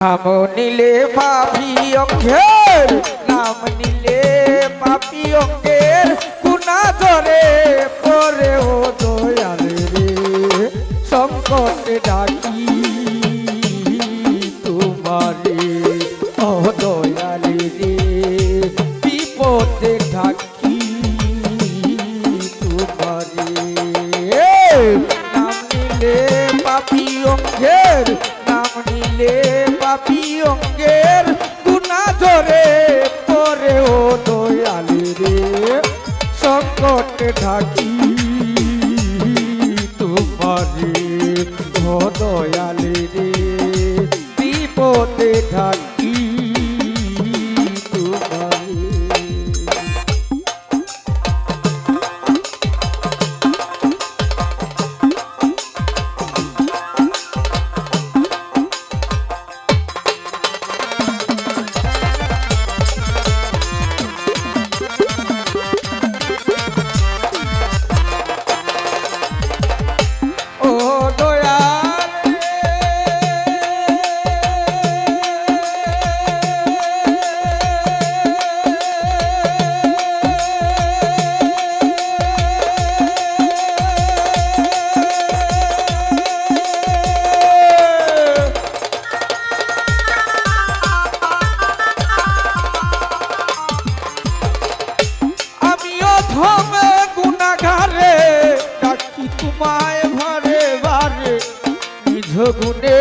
নাম নিলে পাপি অঙ্গের, নাম নিলে পাপি অঙ্গের, গুনা ধরে পরে ও দয়াল রে, সংকটে ডাকি তোমারে ও দয়াল রে, বিপদে ডাকি তোমারে। নাম নিলে পাপি অঙ্গের, নাম নিলে পাপি অঙ্গের, গুনা ধরে পরে ও দয়াল রে, সংকটে ঢাকি তোমারে ও দয়াল রে, বিপদে ঢাকি তোমারে। গুণে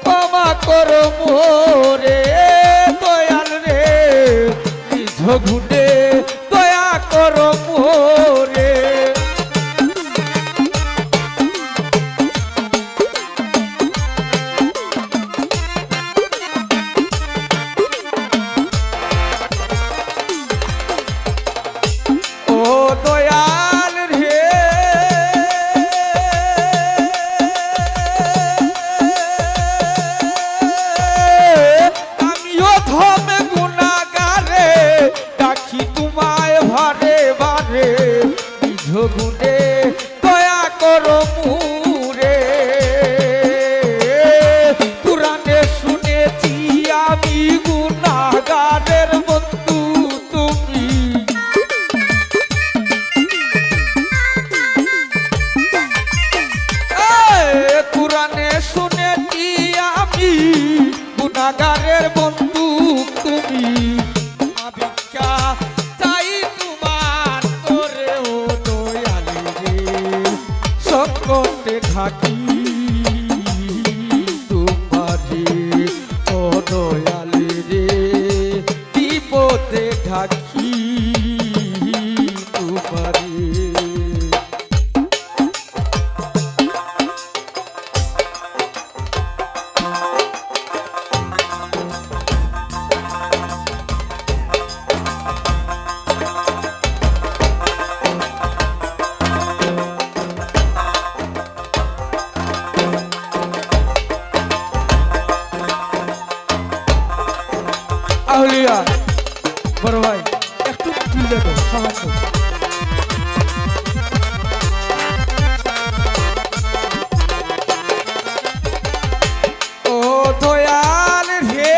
ক্ষমা করো মোরে দয়াল রে, নিজ গুণে দয়া করো মোরে। ও দয়াল রে, গুণে দয়া করো মুরে। পুরাণে শুনেছি আমি গুনাহগারের বন্ধু তুমি, পুরাণে শুনেছি আমি গুনাহগারের বন্ধু তুমি, ভিক্ষা চাই তোমার তোরে ও দয়াল রে, সংকটে থাকি তোমারে ও দয়াল রে, বিপদে থাকি তোমারে। আউলিয়া বড় ভাই একটু তুলে দাও সাহায্য। ও দয়াল রে,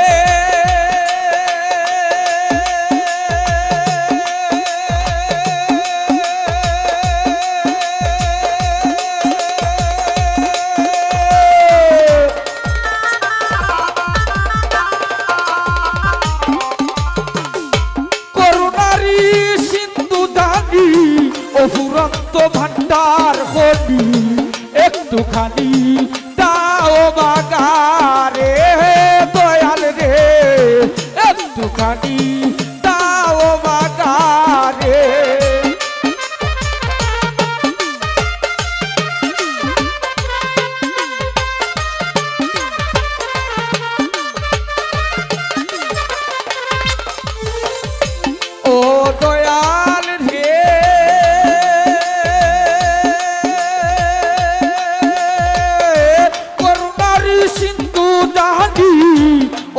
অফুরন্ত ভান্ডার হলি একটুখানি দাও বাগারে দয়াল রে, একটুখানি দাও বাগারে। ও দয়াল রে,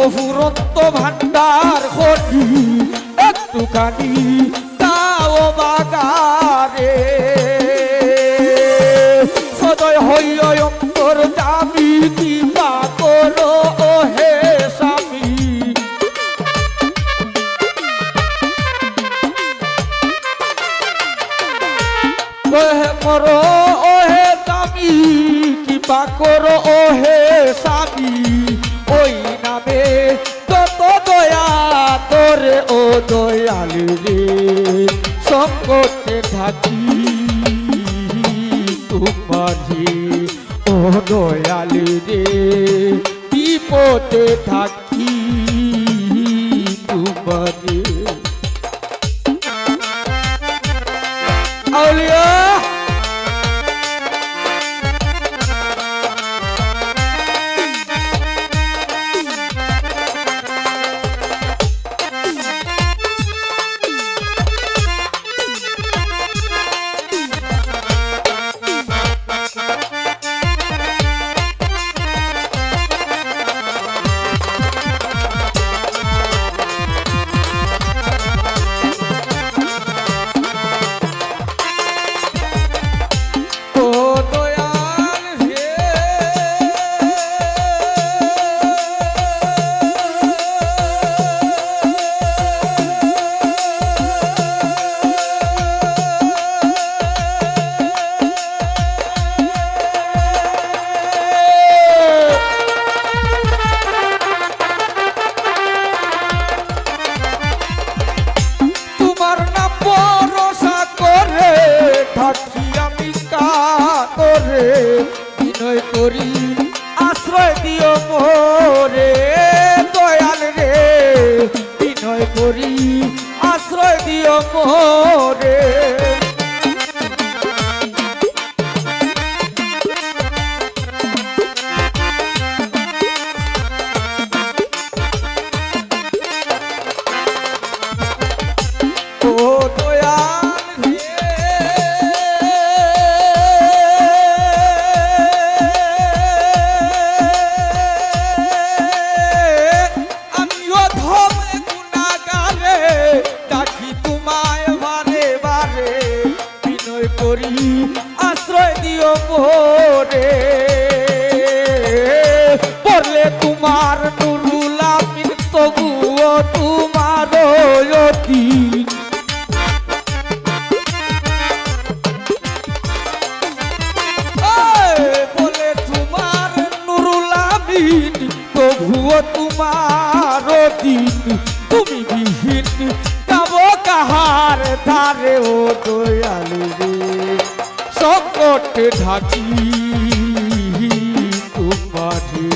অফুরন্ত ভান্ডার হলি একটুখানি দাও বাগারে, সদয় হইল অন্তর দাবি কিবা করো ও হে দয়াল রে সংকটে থাকি তোমারে ও দয়াল রে বিপদে থাকি তোমারে আউলিয়া বিনয় করি আশ্রয় দিও মোরে দয়াল রে বিনয় করি আশ্রয় দিও মোরে আশ্রয় দিও মোরে পড়লে তোমার নুরুল আমিন তবুও তোমার অতীত বলে তোমার নুরুল আমিন তবুও তোমার অতীত তুমি বিহীন যাবো কাহার ধারে ও দয়াল রে সংকটে ঢাকি তোমারে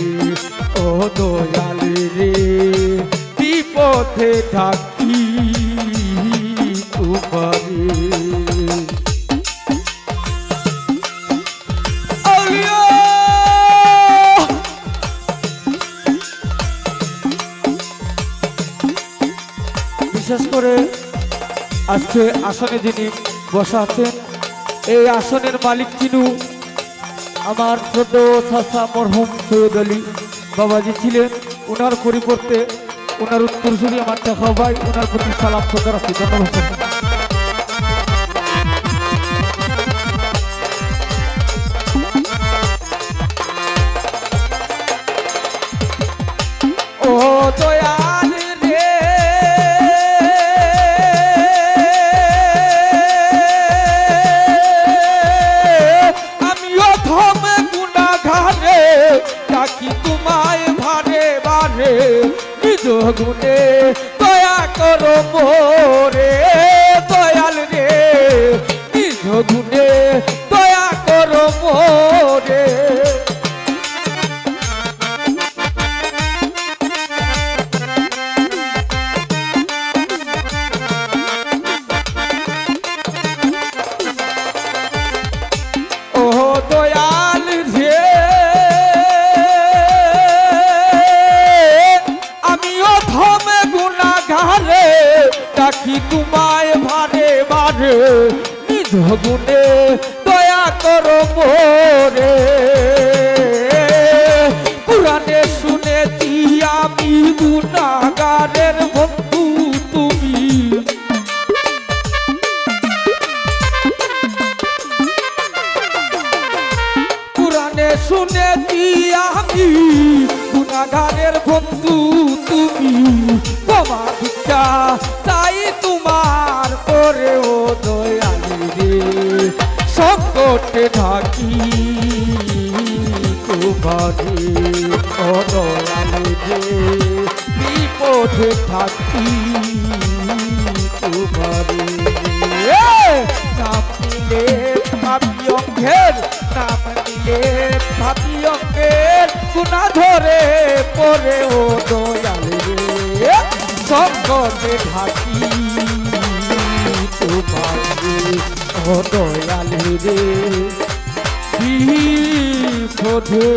ও দয়াল রে বিপদে ঢাকি তোমারে বিশেষ করে আজকে আসনে যিনি বসা আছেন এই আসনের মালিক চিনু আমার ছোট চাচা মরহুম সৈয়দ আলী বাবাজি ছিলেন ওনার পরিবর্তে ওনার উত্তরসূরি আমার দেখা ভাই ওনার প্রতি সালাম শ্রদ্ধা রাখি ধন্যবাদ ও দয়াল রে ডাকি তোমায় ভারে ভারে নিজ গুণে দয়া করো মোরে দয়াল রে নিজ গুণে দয়া করো মোরে ও দয়াল রে ডাকি তোমায় ভারে ভারে নিজ গুণে দয়া করো মোরে পুরাণে শুনেছি আমি গুনাহগারের বন্ধু তুমি পুরাণে শুনেছি আমি গুনাহগারের বন্ধু তুমি ক্ষমা ভিক্ষা তাই তোমার করে ও দয়াল রে সংকটে ঢাকি তোমারে ও দয়াল রে বিপদে থাকি তোমারে নাম নিলে পাপি অঙ্গের নাম নিলে পাপি অঙ্গের গুণা ধরে পরে ও দয়াল রে সংকটে থাকি তোমারে ও দয়াল রে বিপদে